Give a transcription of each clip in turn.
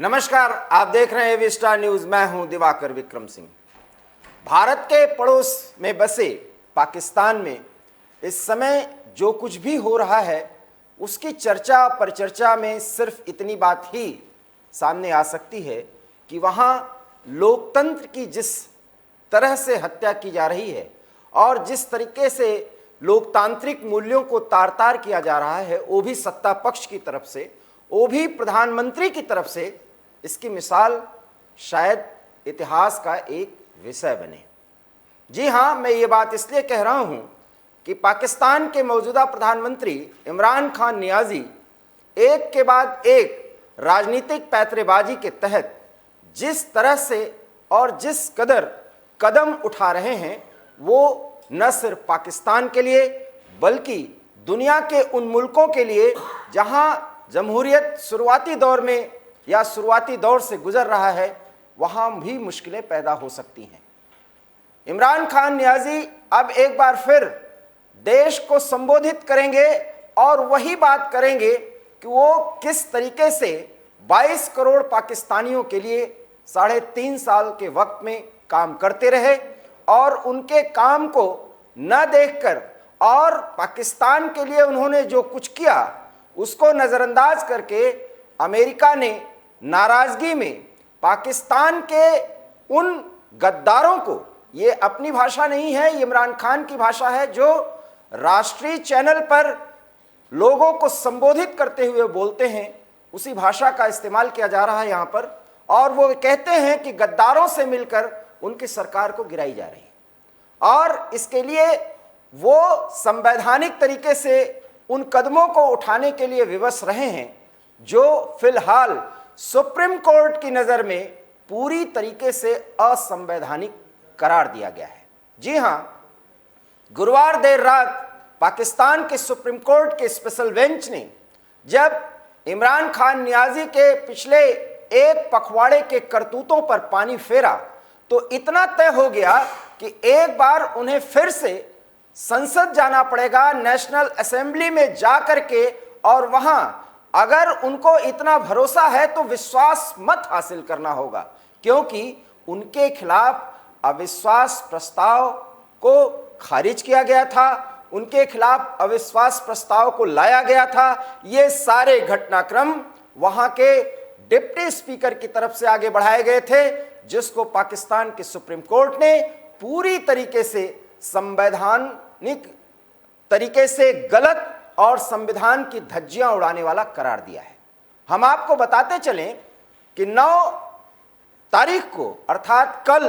नमस्कार, आप देख रहे हैं विस्टा न्यूज। मैं हूं दिवाकर विक्रम सिंह। भारत के पड़ोस में बसे पाकिस्तान में इस समय जो कुछ भी हो रहा है उसकी चर्चा परिचर्चा में सिर्फ इतनी बात ही सामने आ सकती है कि वहां लोकतंत्र की जिस तरह से हत्या की जा रही है और जिस तरीके से लोकतांत्रिक मूल्यों को तार तार किया जा रहा है, वो भी सत्ता पक्ष की तरफ से, वो भी प्रधानमंत्री की तरफ से, इसकी मिसाल शायद इतिहास का एक विषय बने। जी हाँ, मैं ये बात इसलिए कह रहा हूँ कि पाकिस्तान के मौजूदा प्रधानमंत्री इमरान खान नियाजी एक के बाद एक राजनीतिक पैंतरेबाजी के तहत जिस तरह से और जिस कदर कदम उठा रहे हैं, वो न सिर्फ पाकिस्तान के लिए बल्कि दुनिया के उन मुल्कों के लिए जहां जमहूरियत शुरुआती दौर में या शुरुआती दौर से गुजर रहा है, वहां भी मुश्किलें पैदा हो सकती हैं। इमरान खान नियाजी अब एक बार फिर देश को संबोधित करेंगे और वही बात करेंगे कि वो किस तरीके से 22 करोड़ पाकिस्तानियों के लिए 3.5 साल के वक्त में काम करते रहे और उनके काम को न देखकर और पाकिस्तान के लिए उन्होंने जो कुछ किया उसको नज़रअंदाज करके अमेरिका ने नाराज़गी में पाकिस्तान के उन गद्दारों को, ये अपनी भाषा नहीं है, ये इमरान खान की भाषा है, जो राष्ट्रीय चैनल पर लोगों को संबोधित करते हुए बोलते हैं, उसी भाषा का इस्तेमाल किया जा रहा है यहाँ पर। और वो कहते हैं कि गद्दारों से मिलकर उनकी सरकार को गिराई जा रही है और इसके लिए वो संवैधानिक तरीके से उन कदमों को उठाने के लिए विवश रहे हैं जो फिलहाल सुप्रीम कोर्ट की नज़र में पूरी तरीके से असंवैधानिक करार दिया गया है। जी हाँ, गुरुवार देर रात पाकिस्तान के सुप्रीम कोर्ट के स्पेशल बेंच ने जब इमरान खान नियाजी के पिछले एक पखवाड़े के करतूतों पर पानी फेरा तो इतना तय हो गया कि एक बार उन्हें फिर से संसद जाना पड़ेगा, नेशनल असेंबली में जा करके, और वहां अगर उनको इतना भरोसा है तो विश्वास मत हासिल करना होगा, क्योंकि उनके खिलाफ अविश्वास प्रस्ताव को खारिज किया गया था, उनके खिलाफ अविश्वास प्रस्ताव को लाया गया था। ये सारे घटनाक्रम वहां के डिप्टी स्पीकर की तरफ से आगे बढ़ाए गए थे, जिसको पाकिस्तान के सुप्रीम कोर्ट ने पूरी तरीके से संवैधानिक तरीके से गलत और संविधान की धज्जियां उड़ाने वाला करार दिया है। हम आपको बताते चलें कि 9 तारीख को अर्थात कल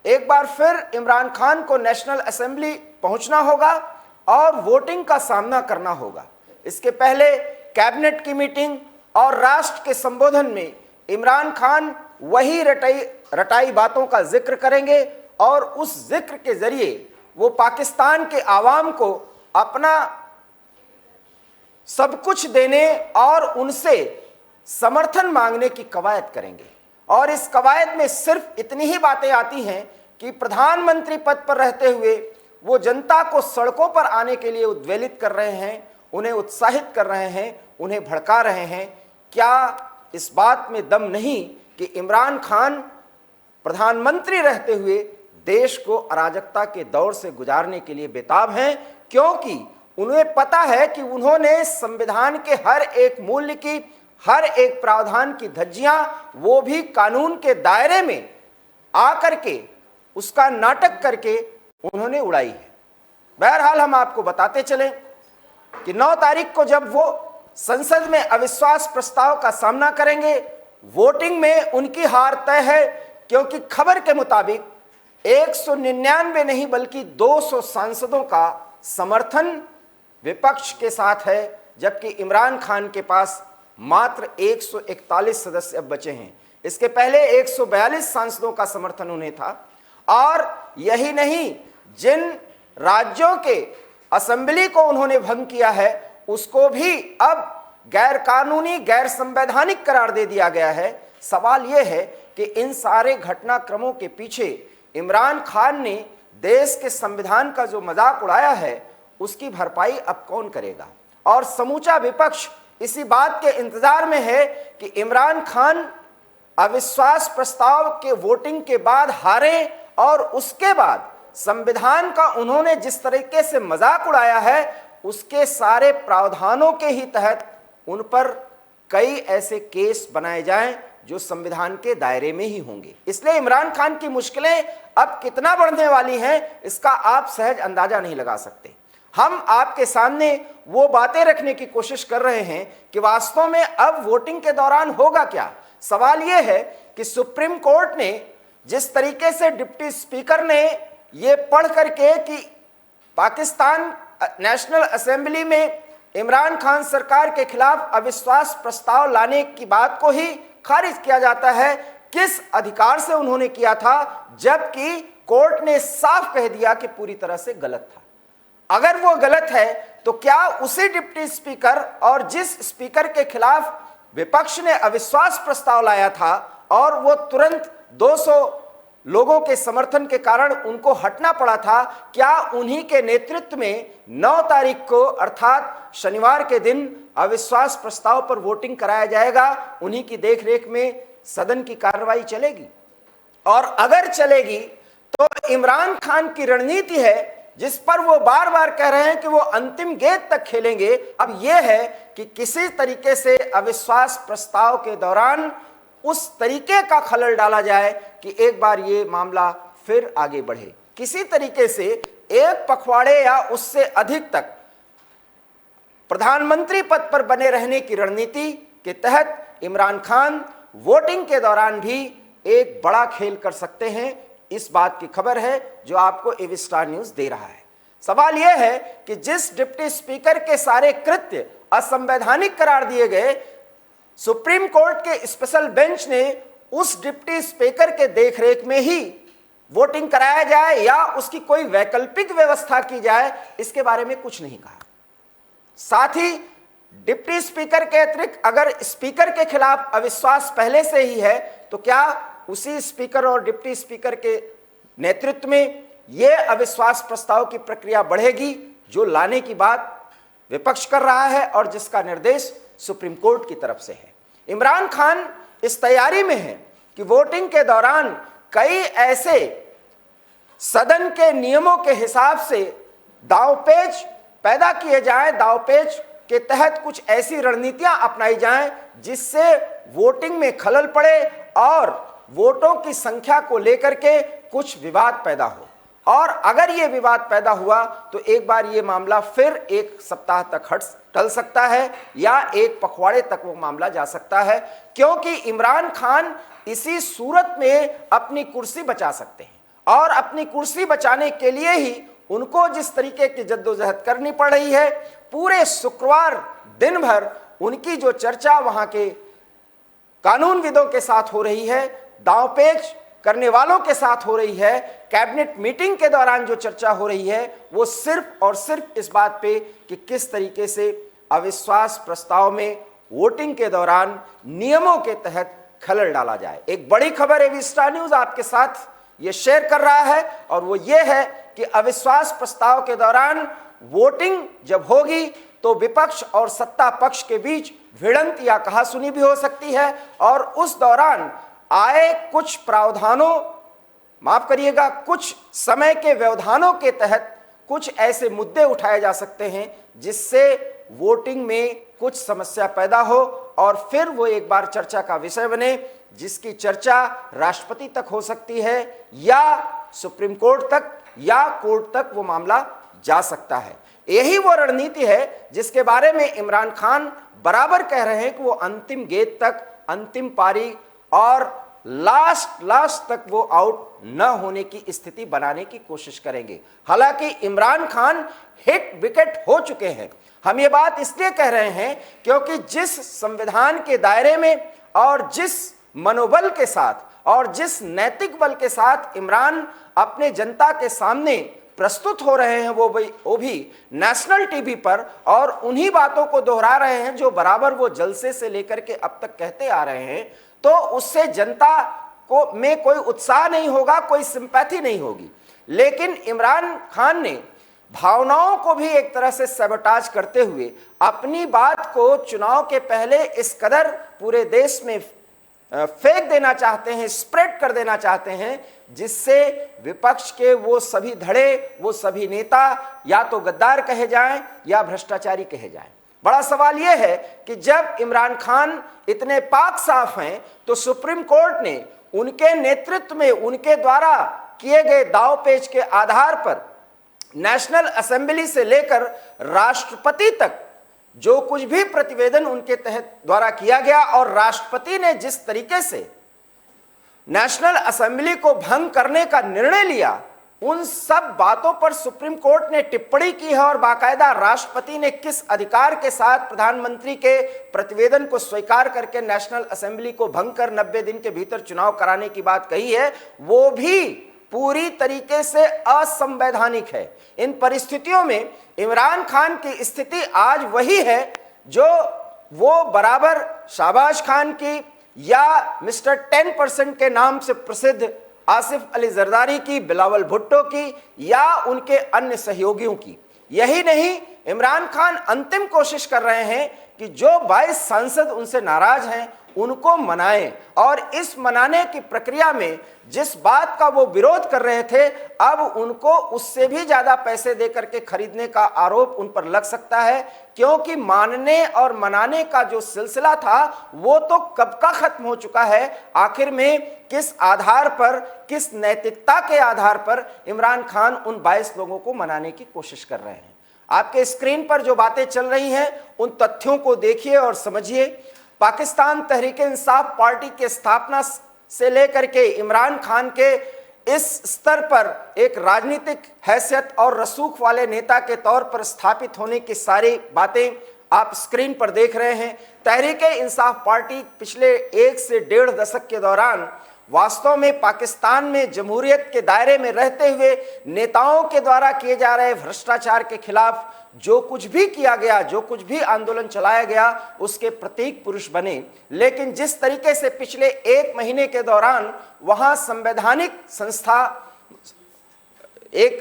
एक बार फिर इमरान खान को नेशनल असेंबली पहुंचना होगा और वोटिंग का सामना करना होगा। इसके पहले कैबिनेट की मीटिंग और राष्ट्र के संबोधन में इमरान खान वही रटाई बातों का जिक्र करेंगे और उस जिक्र के जरिए वो पाकिस्तान के आवाम को अपना सब कुछ देने और उनसे समर्थन मांगने की कवायद करेंगे। और इस कवायद में सिर्फ इतनी ही बातें आती हैं कि प्रधानमंत्री पद पर रहते हुए वो जनता को सड़कों पर आने के लिए उद्वेलित कर रहे हैं, उन्हें उत्साहित कर रहे हैं, उन्हें भड़का रहे हैं। क्या इस बात में दम नहीं कि इमरान खान प्रधानमंत्री रहते हुए देश को अराजकता के दौर से गुजारने के लिए बेताब हैं, क्योंकि उन्हें पता है कि उन्होंने संविधान के हर एक मूल्य की, हर एक प्रावधान की धज्जियां, वो भी कानून के दायरे में आकर के उसका नाटक करके उन्होंने उड़ाई है। बहरहाल हम आपको बताते चलें कि 9 तारीख को जब वो संसद में अविश्वास प्रस्ताव का सामना करेंगे, वोटिंग में उनकी हार तय है, क्योंकि खबर के मुताबिक 199 नहीं बल्कि 200 सांसदों का समर्थन विपक्ष के साथ है, जबकि इमरान खान के पास मात्र 141 सदस्य अब बचे हैं। इसके पहले 142 सांसदों का समर्थन उन्हें था। और यही नहीं, जिन राज्यों के असेंबली को उन्होंने भंग किया है उसको भी अब गैर कानूनी, गैर संवैधानिक करार दे दिया गया है। सवाल यह है कि इन सारे घटनाक्रमों के पीछे इमरान खान ने देश के संविधान का जो मजाक उड़ाया है उसकी भरपाई अब कौन करेगा। और समूचा विपक्ष इसी बात के इंतजार में है कि इमरान खान अविश्वास प्रस्ताव के वोटिंग के बाद हारे और उसके बाद संविधान का उन्होंने जिस तरीके से मजाक उड़ाया है, उसके सारे प्रावधानों के ही तहत उन पर कई ऐसे केस बनाए जाएं जो संविधान के दायरे में ही होंगे। इसलिए इमरान खान की मुश्किलें अब कितना बढ़ने वाली हैं, इसका आप सहज अंदाजा नहीं लगा सकते। हम आपके सामने वो बातें रखने की कोशिश कर रहे हैं कि वास्तव में अब वोटिंग के दौरान होगा क्या। सवाल यह है कि सुप्रीम कोर्ट ने जिस तरीके से डिप्टी स्पीकर ने ये पढ़ करके कि पाकिस्तान नेशनल असेंबली में इमरान खान सरकार के खिलाफ अविश्वास प्रस्ताव लाने की बात को ही खारिज किया जाता है, किस अधिकार से उन्होंने किया था, जबकि कोर्ट ने साफ कह दिया कि पूरी तरह से गलत था। अगर वो गलत है तो क्या उसी डिप्टी स्पीकर और जिस स्पीकर के खिलाफ विपक्ष ने अविश्वास प्रस्ताव लाया था और वो तुरंत 200 लोगों के समर्थन के कारण उनको हटना पड़ा था, क्या उन्हीं के नेतृत्व में 9 तारीख को अर्थात शनिवार के दिन अविश्वास प्रस्ताव पर वोटिंग कराया जाएगा? उन्हीं की देखरेख में सदन की कार्रवाई चलेगी। और अगर चलेगी तो इमरान खान की रणनीति है जिस पर वो बार बार कह रहे हैं कि वो अंतिम गेंद तक खेलेंगे, अब यह है कि किसी तरीके से अविश्वास प्रस्ताव के दौरान उस तरीके का खलल डाला जाए कि एक बार ये मामला फिर आगे बढ़े। किसी तरीके से एक पखवाड़े या उससे अधिक तक प्रधानमंत्री पद पर बने रहने की रणनीति के तहत इमरान खान वोटिंग के दौरान भी एक बड़ा खेल कर सकते हैं। इस बात की खबर है जो आपको एवी स्टार न्यूज दे रहा है। सवाल यह है कि जिस डिप्टी स्पीकर के सारे कृत्य असंवैधानिक करार दिए गए, सुप्रीम कोर्ट के स्पेशल बेंच ने उस डिप्टी स्पीकर के देखरेख में ही वोटिंग कराया जाए या उसकी कोई वैकल्पिक व्यवस्था की जाए, इसके बारे में कुछ नहीं कहा। साथ ही डिप्टी स्पीकर के अतिरिक्त अगर स्पीकर के खिलाफ अविश्वास पहले से ही है तो क्या उसी स्पीकर और डिप्टी स्पीकर के नेतृत्व में यह अविश्वास प्रस्ताव की प्रक्रिया बढ़ेगी जो लाने की बात विपक्ष कर रहा है और जिसका निर्देश सुप्रीम कोर्ट की तरफ से है। इमरान खान इस तैयारी में है कि वोटिंग के दौरान कई ऐसे सदन के नियमों के हिसाब से दांवपेच पैदा किए जाएं, दांवपेच के तहत कुछ ऐसी रणनीतियां अपनाई जाएं जिससे वोटिंग में खलल पड़े और वोटों की संख्या को लेकर के कुछ विवाद पैदा हो। और अगर ये विवाद पैदा हुआ तो एक बार ये मामला फिर एक सप्ताह तक टल सकता है या एक पखवाड़े तक वो मामला जा सकता है, क्योंकि इमरान खान इसी सूरत में अपनी कुर्सी बचा सकते हैं। और अपनी कुर्सी बचाने के लिए ही उनको जिस तरीके की जद्दोजहद करनी पड़ रही है, पूरे शुक्रवार दिन भर उनकी जो चर्चा वहां के कानूनविदों के साथ हो रही है, दांवपेच करने वालों के साथ हो रही है, कैबिनेट मीटिंग के दौरान जो चर्चा हो रही है, वो सिर्फ और सिर्फ इस बात पे कि किस तरीके से अविश्वास प्रस्ताव में वोटिंग के दौरान नियमों के तहत खलल डाला जाए। एक बड़ी खबर एवी स्टार न्यूज आपके साथ ये शेयर कर रहा है और वो ये है कि अविश्वास प्रस्ताव के दौरान वोटिंग जब होगी तो विपक्ष और सत्ता पक्ष के बीच भिड़ंत या कहासुनी भी हो सकती है और उस दौरान आए कुछ प्रावधानों, माफ करिएगा, कुछ समय के व्यवधानों के तहत कुछ ऐसे मुद्दे उठाए जा सकते हैं जिससे वोटिंग में कुछ समस्या पैदा हो और फिर वो एक बार चर्चा का विषय बने, जिसकी चर्चा राष्ट्रपति तक हो सकती है या सुप्रीम कोर्ट तक या कोर्ट तक वो मामला जा सकता है। यही वो रणनीति है जिसके बारे में इमरान खान बराबर कह रहे हैं कि वो अंतिम गेंद तक, अंतिम पारी और लास्ट तक वो आउट न होने की स्थिति बनाने की कोशिश करेंगे। हालांकि इमरान खान हिट विकेट हो चुके हैं। हम ये बात इसलिए कह रहे हैं क्योंकि जिस संविधान के दायरे में और जिस मनोबल के साथ और जिस नैतिक बल के साथ इमरान अपने जनता के सामने प्रस्तुत हो रहे हैं, वो भी नेशनल टीवी पर, और उन्हीं बातों को दोहरा रहे हैं जो बराबर वो जलसे से लेकर के अब तक कहते आ रहे हैं, तो उससे जनता को में कोई उत्साह नहीं होगा, कोई सिंपैथी नहीं होगी। लेकिन इमरान खान ने भावनाओं को भी एक तरह से सैबोटाज करते हुए अपनी बात को चुनाव के पहले इस कदर पूरे देश में फेंक देना चाहते हैं, स्प्रेड कर देना चाहते हैं, जिससे विपक्ष के वो सभी धड़े, वो सभी नेता या तो गद्दार कहे जाएं या भ्रष्टाचारी कहे जाएं। बड़ा सवाल यह है कि जब इमरान खान इतने पाक साफ हैं तो सुप्रीम कोर्ट ने उनके नेतृत्व में उनके द्वारा किए गए दांवपेच के आधार पर नेशनल असेंबली से लेकर राष्ट्रपति तक जो कुछ भी प्रतिवेदन उनके तहत द्वारा किया गया और राष्ट्रपति ने जिस तरीके से नेशनल असेंबली को भंग करने का निर्णय लिया, उन सब बातों पर सुप्रीम कोर्ट ने टिप्पणी की है और बाकायदा राष्ट्रपति ने किस अधिकार के साथ प्रधानमंत्री के प्रतिवेदन को स्वीकार करके नेशनल असेंबली को भंग कर 90 दिन के भीतर चुनाव कराने की बात कही है, वो भी पूरी तरीके से असंवैधानिक है। इन परिस्थितियों में इमरान खान की स्थिति आज वही है जो वो बराबर शाहबाज खान की या मिस्टर 10% के नाम से प्रसिद्ध आसिफ अली जरदारी की, बिलावल भुट्टो की या उनके अन्य सहयोगियों की। यही नहीं, इमरान खान अंतिम कोशिश कर रहे हैं कि जो 22 सांसद उनसे नाराज हैं उनको मनाएं, और इस मनाने की प्रक्रिया में जिस बात का वो विरोध कर रहे थे, अब उनको उससे भी ज्यादा पैसे देकर के खरीदने का आरोप उन पर लग सकता है, क्योंकि मानने और मनाने का जो सिलसिला था वो तो कब का खत्म हो चुका है। आखिर में किस आधार पर, किस नैतिकता के आधार पर इमरान खान उन 22 लोगों को मनाने की कोशिश कर रहे हैं? आपके स्क्रीन पर जो बातें चल रही हैं उन तथ्यों को देखिए और समझिए। पाकिस्तान तहरीक इंसाफ पार्टी के स्थापना से लेकर के इमरान खान के इस स्तर पर एक राजनीतिक हैसियत और रसूख वाले नेता के तौर पर स्थापित होने की सारी बातें आप स्क्रीन पर देख रहे हैं। तहरीक इंसाफ पार्टी पिछले 1 से 1.5 दशक के दौरान वास्तव में पाकिस्तान में जमहूरियत के दायरे में रहते हुए नेताओं के द्वारा किए जा रहे भ्रष्टाचार के खिलाफ जो कुछ भी किया गया, जो कुछ भी आंदोलन चलाया गया, उसके प्रतीक पुरुष बने। लेकिन जिस तरीके से पिछले 1 महीने के दौरान वहां संवैधानिक संस्था एक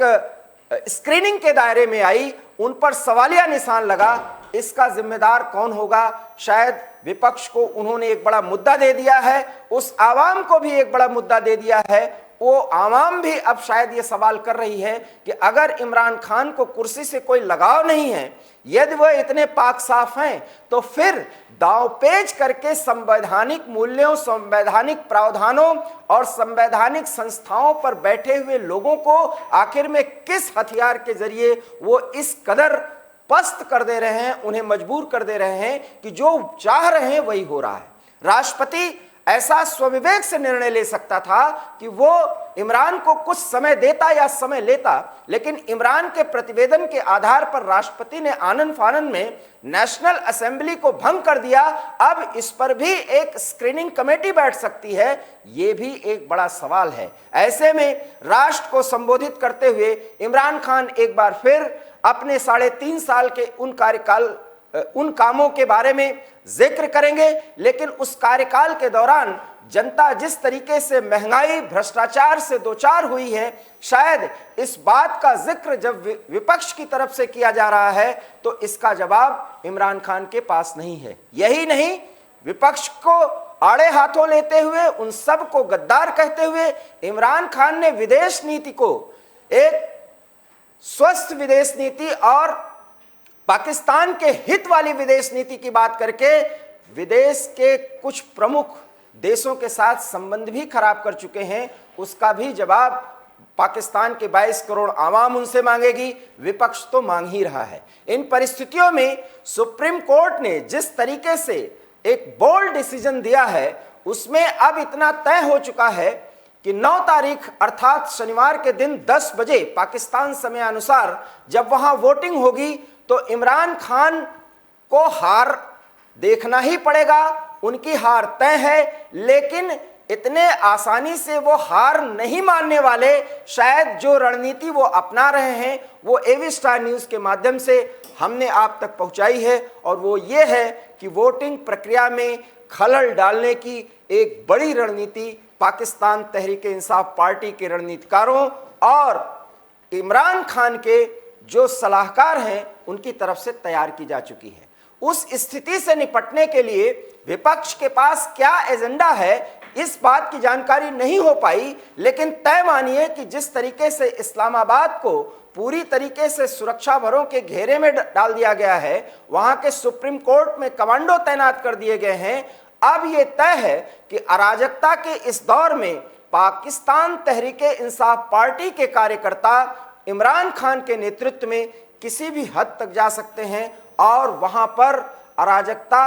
स्क्रीनिंग के दायरे में आई, उन पर सवालिया निशान लगा, इसका जिम्मेदार कौन होगा? शायद विपक्ष को उन्होंने एक बड़ा मुद्दा दे दिया है, उस आवाम को भी एक बड़ा मुद्दा दे दिया है। वो आवाम भी अब शायद ये सवाल कर रही है कि अगर इमरान खान को कुर्सी से कोई लगाव नहीं है, यदि वह इतने पाक साफ हैं, तो फिर दांवपेच करके संवैधानिक मूल्यों, संवैधानिक प्रावधानों और संवैधानिक संस्थाओं पर बैठे हुए लोगों को आखिर में किस हथियार के जरिए वो इस कदर पस्त कर दे रहे हैं, उन्हें मजबूर कर दे रहे हैं कि जो चाह रहे हैं वही हो रहा है। राष्ट्रपति ऐसा स्वविवेक से निर्णय ले सकता था कि वो इमरान को कुछ समय देता या समय लेता, लेकिन इमरान के प्रतिवेदन के आधार पर राष्ट्रपति ने आनन फानन में नेशनल असेंबली को भंग कर दिया। अब इस पर भी एक स्क्रीनिंग कमेटी बैठ सकती है, ये भी एक बड़ा सवाल है। ऐसे में राष्ट्र को संबोधित करते हुए इमरान खान एक बार फिर अपने 3.5 साल के उन कामों के बारे में जिक्र करेंगे, लेकिन उस कार्यकाल के दौरान जनता जिस तरीके से महंगाई, भ्रष्टाचार से दोचार हुई है, शायद इस बात का जिक्र जब विपक्ष की तरफ से किया जा रहा है तो इसका जवाब इमरान खान के पास नहीं है। यही नहीं, विपक्ष को आड़े हाथों लेते हुए, उन सब को गद्दार कहते हुए इमरान खान ने विदेश नीति को एक स्वस्थ विदेश नीति और पाकिस्तान के हित वाली विदेश नीति की बात करके विदेश के कुछ प्रमुख देशों के साथ संबंध भी खराब कर चुके हैं। उसका भी जवाब पाकिस्तान के 22 करोड़ आवाम उनसे मांगेगी, विपक्ष तो मांग ही रहा है। इन परिस्थितियों में सुप्रीम कोर्ट ने जिस तरीके से एक बोल्ड डिसीजन दिया है, उसमें अब इतना तय हो चुका है कि 9 तारीख अर्थात शनिवार के दिन 10 बजे पाकिस्तान समय अनुसार जब वहां वोटिंग होगी तो इमरान खान को हार देखना ही पड़ेगा। उनकी हार तय है, लेकिन इतने आसानी से वो हार नहीं मानने वाले। शायद जो रणनीति वो अपना रहे हैं वो एवी स्टार न्यूज़ के माध्यम से हमने आप तक पहुंचाई है, और वो ये है कि वोटिंग प्रक्रिया में खलल डालने की एक बड़ी रणनीति पाकिस्तान तहरीक इंसाफ पार्टी के रणनीतिकारों और इमरान खान के जो सलाहकार हैं उनकी तरफ से तैयार की जा चुकी है। उस स्थिति से निपटने के लिए विपक्ष के पास क्या एजेंडा है इस बात की जानकारी नहीं हो पाई। लेकिन तय मानिए कि जिस तरीके से इस्लामाबाद को पूरी तरीके से सुरक्षा बलों के घेरे में डाल दिया गया है, वहां के सुप्रीम कोर्ट में कमांडो तैनात कर दिए गए हैं, अब यह तय है कि अराजकता के इस दौर में पाकिस्तान तहरीके इंसाफ पार्टी के कार्यकर्ता इमरान खान के नेतृत्व में किसी भी हद तक जा सकते हैं और वहां पर अराजकता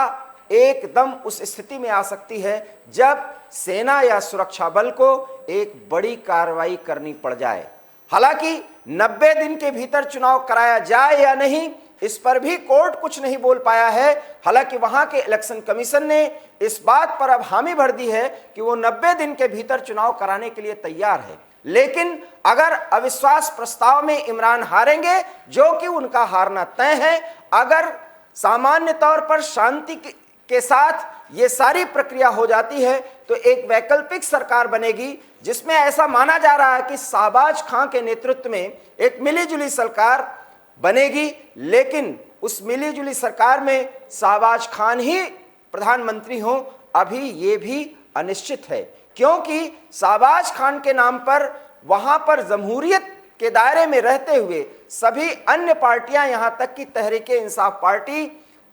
एकदम उस स्थिति में आ सकती है जब सेना या सुरक्षा बल को एक बड़ी कार्रवाई करनी पड़ जाए। हालांकि 90 दिन के भीतर चुनाव कराया जाए या नहीं, इस पर भी कोर्ट कुछ नहीं बोल पाया है। हालांकि वहां के इलेक्शन कमीशन ने इस बात पर अब हामी भर दी है कि वो 90 दिन के भीतर चुनाव कराने के लिए तैयार है। लेकिन अगर अविश्वास प्रस्ताव में इमरान हारेंगे, जो कि उनका हारना तय है, अगर सामान्य तौर पर शांति के साथ ये सारी प्रक्रिया हो जाती है तो एक वैकल्पिक सरकार बनेगी जिसमें ऐसा माना जा रहा है कि शाहबाज खां के नेतृत्व में एक मिलीजुली सरकार बनेगी। लेकिन उस मिलीजुली सरकार में शाहबाज खान ही प्रधानमंत्री हों, अभी ये भी अनिश्चित है, क्योंकि शाहबाज खान के नाम पर वहां पर जमहूरियत के दायरे में रहते हुए सभी अन्य पार्टियां, यहां तक कि तहरीके इंसाफ पार्टी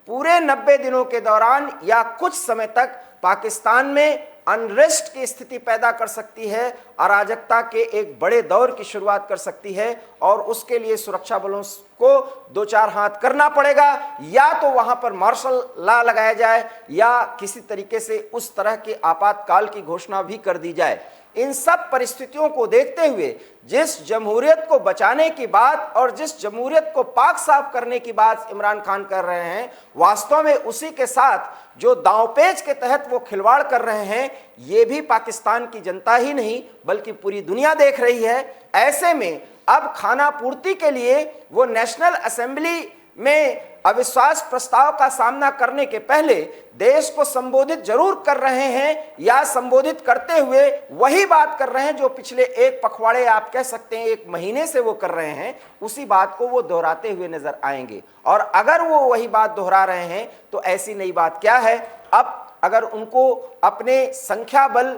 पूरे 90 दिनों के दौरान या कुछ समय तक पाकिस्तान में अनरेस्ट की स्थिति पैदा कर सकती है, अराजकता के एक बड़े दौर की शुरुआत कर सकती है और उसके लिए सुरक्षा बलों को 2-4 हाथ करना पड़ेगा, या तो वहां पर मार्शल लॉ लगाया जाए या किसी तरीके से उस तरह के आपातकाल की घोषणा भी कर दी जाए। इन सब परिस्थितियों को देखते हुए जिस जमहूरियत को बचाने की बात और जिस जमहूरियत को पाक साफ करने की बात इमरान खान कर रहे हैं, वास्तव में उसी के साथ जो दांवपेच के तहत वो खिलवाड़ कर रहे हैं, ये भी पाकिस्तान की जनता ही नहीं बल्कि पूरी दुनिया देख रही है। ऐसे में अब खाना पूर्ति के लिए वो नेशनल असेंबली में अविश्वास प्रस्ताव का सामना करने के पहले देश को संबोधित जरूर कर रहे हैं, या संबोधित करते हुए वही बात कर रहे हैं जो पिछले एक पखवाड़े, आप कह सकते हैं 1 महीने से वो कर रहे हैं, उसी बात को वो दोहराते हुए नजर आएंगे। और अगर वो वही बात दोहरा रहे हैं तो ऐसी नई बात क्या है। अब अगर उनको अपने संख्या बल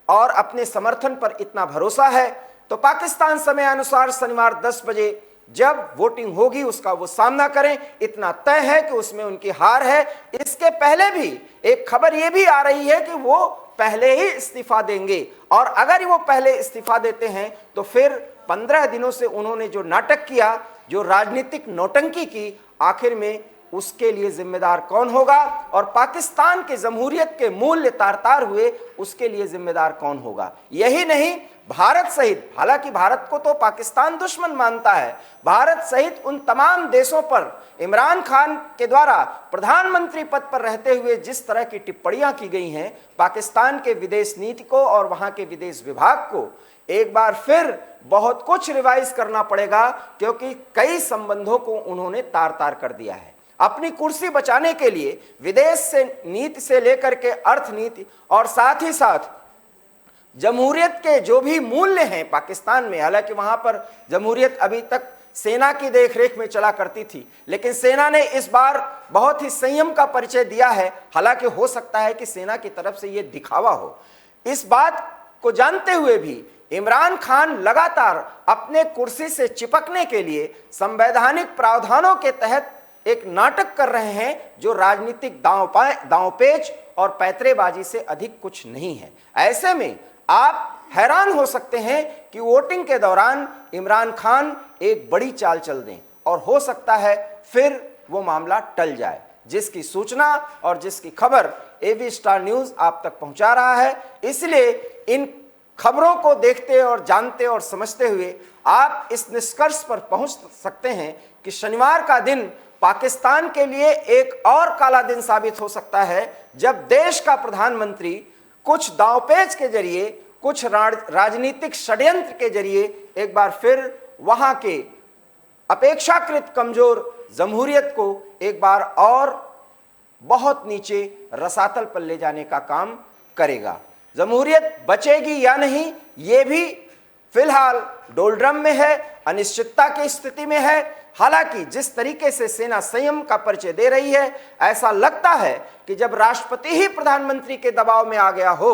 और अपने समर्थन पर इतना भरोसा है तो पाकिस्तान समय अनुसार शनिवार 10 बजे जब वोटिंग होगी उसका वो सामना करें, इतना तय है कि उसमें उनकी हार है। इसके पहले भी एक खबर ये भी आ रही है कि वो पहले ही इस्तीफा देंगे, और अगर वो पहले इस्तीफा देते हैं तो फिर 15 दिनों से उन्होंने जो नाटक किया, जो राजनीतिक नौटंकी की, आखिर में उसके लिए जिम्मेदार कौन होगा, और पाकिस्तान के जमहूरियत के मूल्य तार-तार हुए उसके लिए जिम्मेदार कौन होगा। यही नहीं, भारत सहित, हालांकि भारत को तो पाकिस्तान दुश्मन मानता है, भारत सहित उन तमाम देशों पर इमरान खान के द्वारा प्रधानमंत्री पद पर रहते हुए जिस तरह की टिप्पणियां की गई हैं, पाकिस्तान के विदेश नीति को और वहां के विदेश विभाग को एक बार फिर बहुत कुछ रिवाइज करना पड़ेगा, क्योंकि कई संबंधों को उन्होंने तार-तार कर दिया है। अपनी कुर्सी बचाने के लिए विदेश से नीति से लेकर के अर्थनीति और साथ ही साथ जमहूरियत के जो भी मूल्य हैं पाकिस्तान में, हालांकि वहां पर जमहूरियत अभी तक सेना की देखरेख में चला करती थी, लेकिन सेना ने इस बार बहुत ही संयम का परिचय दिया है। हालांकि हो सकता है कि सेना की तरफ से यह दिखावा हो। इस बात को जानते हुए भी इमरान खान लगातार अपने कुर्सी से चिपकने के लिए संवैधानिक प्रावधानों के तहत एक नाटक कर रहे हैं जो राजनीतिक दांवपेच और पैतरेबाजी से अधिक कुछ नहीं है। ऐसे में आप हैरान हो सकते हैं कि वोटिंग के दौरान इमरान खान एक बड़ी चाल चल दें और हो सकता है फिर वो मामला टल जाए, जिसकी सूचना और जिसकी खबर एबी स्टार न्यूज आप तक पहुंचा रहा है। इसलिए इन खबरों को देखते और जानते और समझते हुए आप इस निष्कर्ष पर पहुंच सकते हैं कि शनिवार का दिन पाकिस्तान के लिए एक और काला दिन साबित हो सकता है, जब देश का प्रधानमंत्री कुछ दांवपेच के जरिए, कुछ राजनीतिक षड्यंत्र के जरिए एक बार फिर वहां के अपेक्षाकृत कमजोर जमहूरियत को एक बार और बहुत नीचे रसातल पर ले जाने का काम करेगा। जमहूरियत बचेगी या नहीं, ये भी फिलहाल डोलड्रम में है, अनिश्चितता की स्थिति में है। हालांकि जिस तरीके से सेना संयम का परिचय दे रही है, ऐसा लगता है कि जब राष्ट्रपति ही प्रधानमंत्री के दबाव में आ गया हो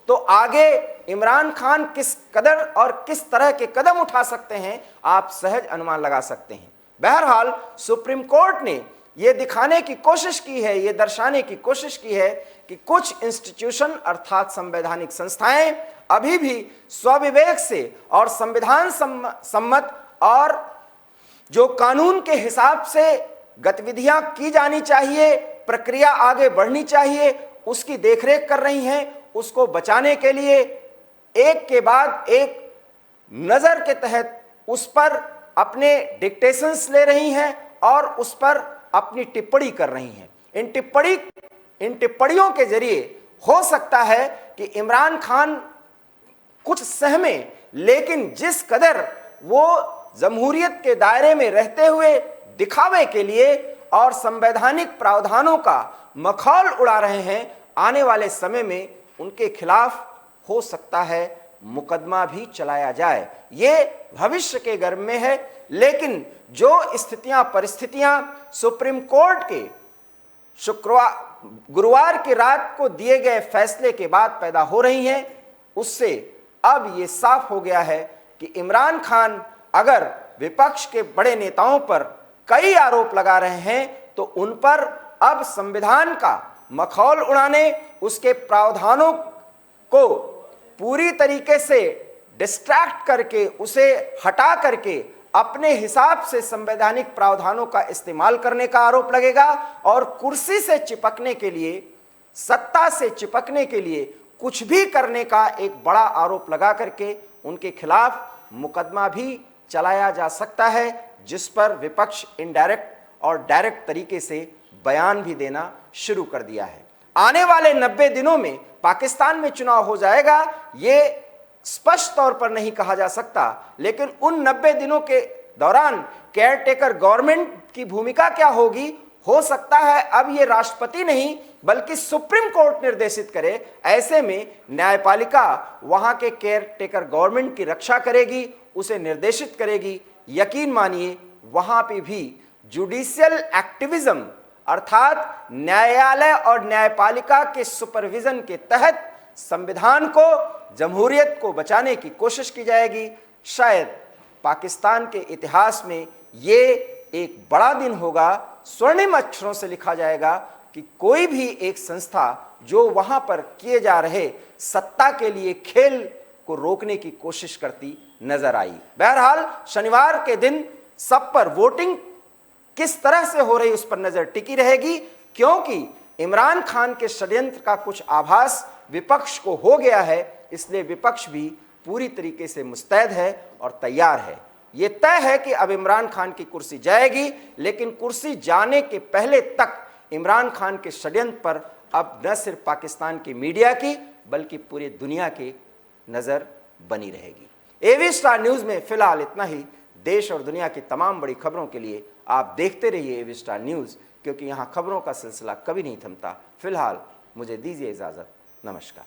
तो आगे इमरान खान किस कदर और किस तरह के कदम उठा सकते हैं, आप सहज अनुमान लगा सकते हैं। बहरहाल सुप्रीम कोर्ट ने यह दिखाने की कोशिश की है, यह दर्शाने की कोशिश की है कि कुछ इंस्टीट्यूशन अर्थात संवैधानिक संस्थाएं अभी भी स्वविवेक से और संविधान सम्मत और जो कानून के हिसाब से गतिविधियां की जानी चाहिए, प्रक्रिया आगे बढ़नी चाहिए, उसकी देखरेख कर रही हैं। उसको बचाने के लिए एक के बाद एक नजर के तहत उस पर अपने डिक्टेशंस ले रही हैं और उस पर अपनी टिप्पणी कर रही हैं। इन टिप्पणियों के जरिए हो सकता है कि इमरान खान कुछ सहमे, लेकिन जिस कदर वो जमहूरियत के दायरे में रहते हुए दिखावे के लिए और संवैधानिक प्रावधानों का मखौल उड़ा रहे हैं, आने वाले समय में उनके खिलाफ हो सकता है मुकदमा भी चलाया जाए। ये भविष्य के गर्भ में है, लेकिन जो स्थितियां परिस्थितियां सुप्रीम कोर्ट के गुरुवार की रात को दिए गए फैसले के बाद पैदा हो रही हैं, उससे अब ये साफ हो गया है कि इमरान खान अगर विपक्ष के बड़े नेताओं पर कई आरोप लगा रहे हैं तो उन पर अब संविधान का मखौल उड़ाने, उसके प्रावधानों को पूरी तरीके से डिस्ट्रैक्ट करके, उसे हटा करके अपने हिसाब से संवैधानिक प्रावधानों का इस्तेमाल करने का आरोप लगेगा और कुर्सी से चिपकने के लिए, सत्ता से चिपकने के लिए कुछ भी करने का एक बड़ा आरोप लगा करके उनके खिलाफ मुकदमा भी चलाया जा सकता है, जिस पर विपक्ष इनडायरेक्ट और डायरेक्ट तरीके से बयान भी देना शुरू कर दिया है। आने वाले 90 दिनों में पाकिस्तान में चुनाव हो जाएगा, ये स्पष्ट तौर पर नहीं कहा जा सकता, लेकिन उन 90 दिनों के दौरान केयरटेकर गवर्नमेंट की भूमिका क्या होगी, हो सकता है अब ये राष्ट्रपति नहीं बल्कि सुप्रीम कोर्ट निर्देशित करे। ऐसे में न्यायपालिका वहां के केयरटेकर गवर्नमेंट की रक्षा करेगी, उसे निर्देशित करेगी। यकीन मानिए वहां पे भी जुडिशियल एक्टिविज्म अर्थात न्यायालय और न्यायपालिका के सुपरविजन के तहत संविधान को, जमहूरियत को बचाने की कोशिश की जाएगी। शायद पाकिस्तान के इतिहास में ये एक बड़ा दिन होगा, स्वर्णिम अक्षरों से लिखा जाएगा कि कोई भी एक संस्था जो वहां पर किए जा रहे सत्ता के लिए खेल को रोकने की कोशिश करती नजर आई। बहरहाल शनिवार के दिन सब पर वोटिंग किस तरह से हो रही उस पर नजर टिकी रहेगी, क्योंकि इमरान खान के षड्यंत्र का कुछ आभास विपक्ष को हो गया है, इसलिए विपक्ष भी पूरी तरीके से मुस्तैद है और तैयार है। यह तय है कि अब इमरान खान की कुर्सी जाएगी, लेकिन कुर्सी जाने के पहले तक इमरान खान के षड्यंत्र पर अब न सिर्फ पाकिस्तान की मीडिया की बल्कि पूरी दुनिया की नजर बनी रहेगी। एवी स्टार न्यूज में फिलहाल इतना ही। देश और दुनिया की तमाम बड़ी खबरों के लिए आप देखते रहिए एवी स्टार न्यूज, क्योंकि यहाँ खबरों का सिलसिला कभी नहीं थमता। फिलहाल मुझे दीजिए इजाजत। नमस्कार।